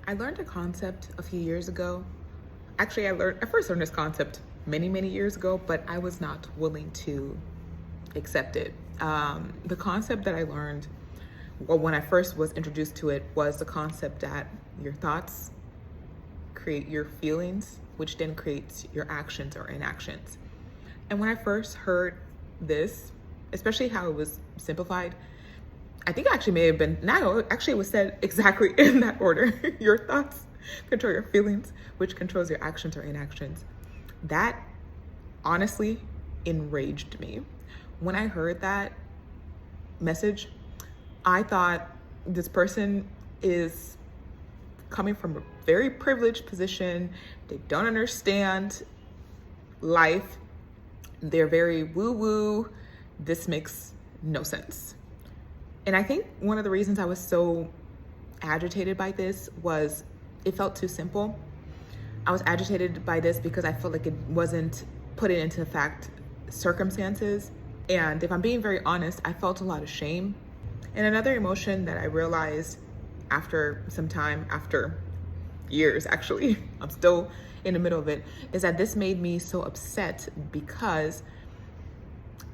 I learned a concept a few years ago. Actually, I first learned this concept many years ago, but I was not willing to accept it. The concept that I learned, well, when I first was introduced to it, was the concept that your thoughts create your feelings, which then creates your actions or inactions. And when I first heard this, especially how it was simplified, I think it actually may have been, no, actually it was said exactly in that order. Your thoughts control your feelings, which controls your actions or inactions. That honestly enraged me. When I heard that message, I thought this person is coming from a very privileged position. They don't understand life. They're very woo-woo. This makes no sense. And I think one of the reasons I was so agitated by this was it felt too simple. I was agitated by this because I felt like it wasn't put into fact circumstances. And if I'm being very honest, I felt a lot of shame. And another emotion that I realized after some time, after years actually, I'm still in the middle of it, is that this made me so upset because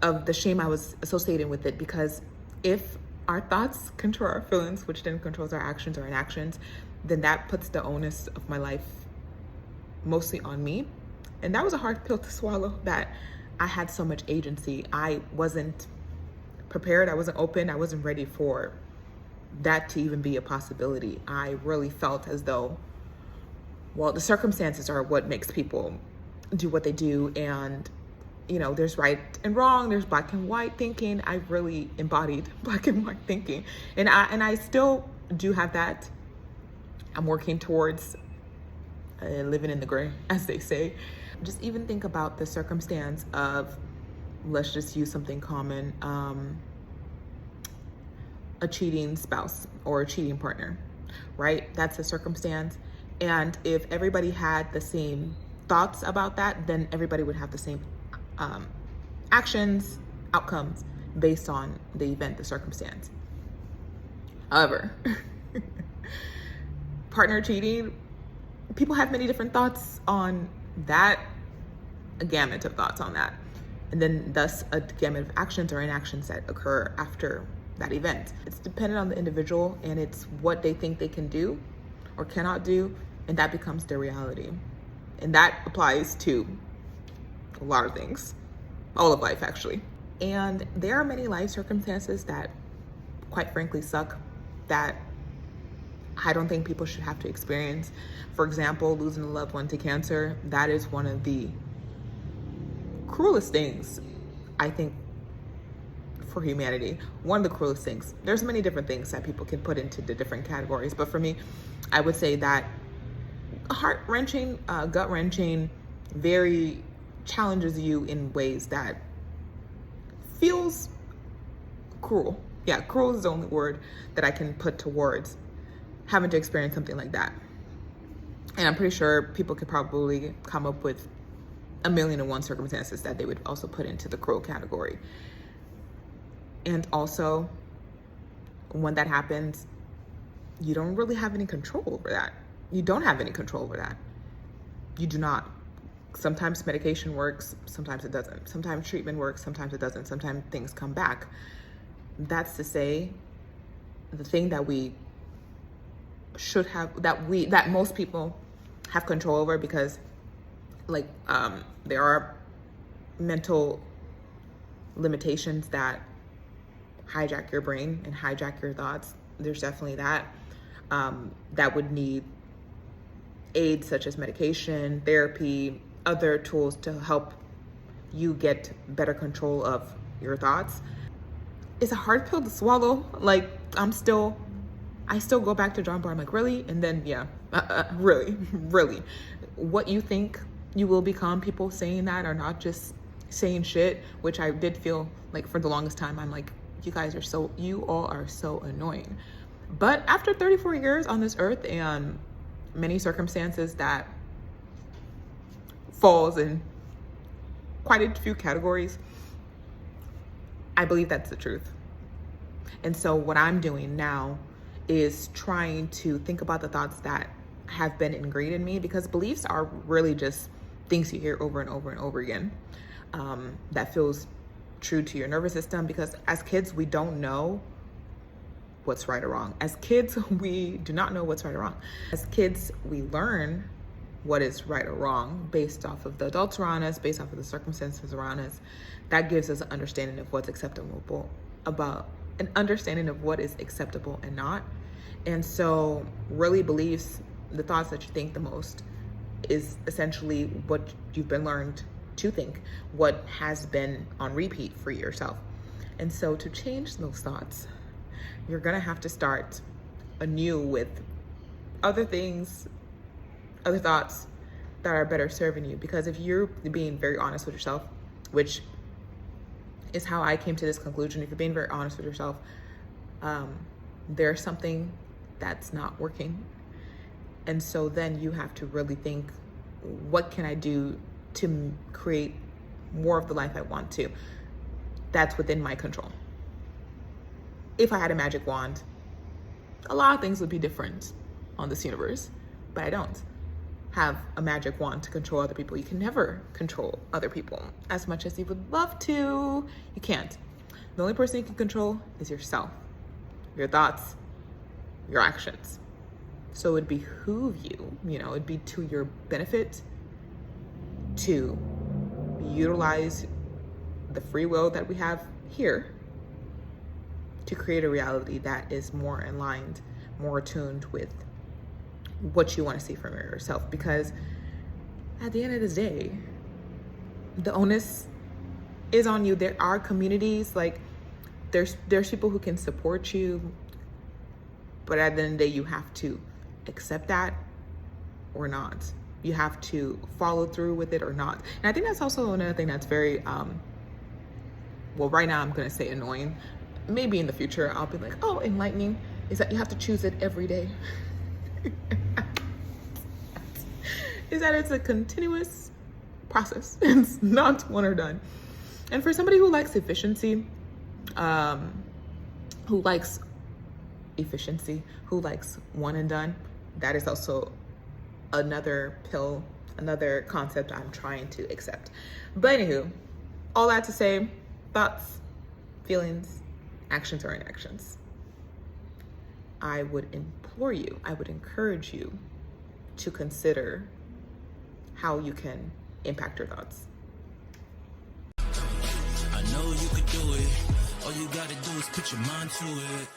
of the shame I was associated with it. Because if our thoughts control our feelings, which then controls our actions or inactions, then that puts the onus of my life mostly on me. And that was a hard pill to swallow, that I had so much agency. I wasn't prepared, I wasn't open, I wasn't ready for that to even be a possibility. I really felt as though, well, the circumstances are what makes people do what they do, and there's right and wrong, there's black and white thinking. I really embodied black and white thinking, and I still do have that. I'm working towards living in the gray, as they say. Just even think about the circumstance of, let's just use something common, a cheating spouse or a cheating partner, right? That's a circumstance. And if everybody had the same thoughts about that, then everybody would have the same actions, outcomes based on the event, the circumstance. However, partner cheating, people have many different thoughts on that, a gamut of thoughts on that, and then thus a gamut of actions or inactions that occur after that event. It's dependent on the individual, and it's what they think they can do or cannot do, and that becomes their reality. And that applies to a lot of things, all of life actually. And there are many life circumstances that quite frankly suck, that I don't think people should have to experience. For example, losing a loved one to cancer. That is one of the cruelest things, I think, for humanity. One of the cruelest things. There's many different things that people can put into the different categories, but for me, I would say that heart-wrenching, gut-wrenching, very challenges you in ways that feels cruel. Yeah, cruel is the only word that I can put towards having to experience something like that. And I'm pretty sure people could probably come up with 1,000,001 circumstances that they would also put into the cruel category. And also, when that happens, you don't really have any control over that. You don't have any control over that. You do not. Sometimes medication works, sometimes it doesn't. Sometimes treatment works, sometimes it doesn't. Sometimes things come back. That's to say, the thing that we should have, that most people have control over, because there are mental limitations that hijack your brain and hijack your thoughts. There's definitely that. That would need aids such as medication, therapy, other tools to help you get better control of your thoughts. It's a hard pill to swallow. Like, I still go back to drawing board. I'm like, really? And then, yeah, really. What you think you will become, people saying that are not just saying shit, which I did feel like for the longest time. I'm like, you all are so annoying. But after 34 years on this earth and many circumstances that falls in quite a few categories, I believe that's the truth. And so what I'm doing now is trying to think about the thoughts that have been ingrained in me, because beliefs are really just things you hear over and over and over again, that feels true to your nervous system. Because as kids, we don't know what's right or wrong. As kids, we do not know what's right or wrong. As kids, we learn what is right or wrong based off of the adults around us, based off of the circumstances around us. That gives us an understanding of what's acceptable, about an understanding of what is acceptable and not. And so really beliefs, the thoughts that you think the most, is essentially what you've been learned to think, what has been on repeat for yourself. And so to change those thoughts, you're gonna have to start anew with other things, other thoughts that are better serving you. Because if you're being very honest with yourself, which is how I came to this conclusion, if you're being very honest with yourself, there's something that's not working. And so then you have to really think, what can I do to create more of the life I want to? That's within my control. If I had a magic wand, a lot of things would be different on this universe, but I don't have a magic wand to control other people. You can never control other people as much as you would love to. You can't. The only person you can control is yourself, your thoughts, your actions. So it would behoove you, it'd be to your benefit to utilize the free will that we have here to create a reality that is more aligned, more attuned with what you want to see from yourself. Because at the end of the day, the onus is on you. There are communities, like there's people who can support you, but at the end of the day, you have to accept that or not. You have to follow through with it or not. And I think that's also another thing that's very, well, right now I'm going to say annoying. Maybe in the future I'll be like, oh, enlightening, is that you have to choose it every day. Is that it's a continuous process. It's not one or done. And for somebody who likes efficiency, who likes one and done, that is also another pill, another concept I'm trying to accept. But anywho, all that to say, thoughts, feelings, actions or inactions. I would implore you, I would encourage you to consider how you can impact your thoughts. I know you could do it. All you gotta do is put your mind to it.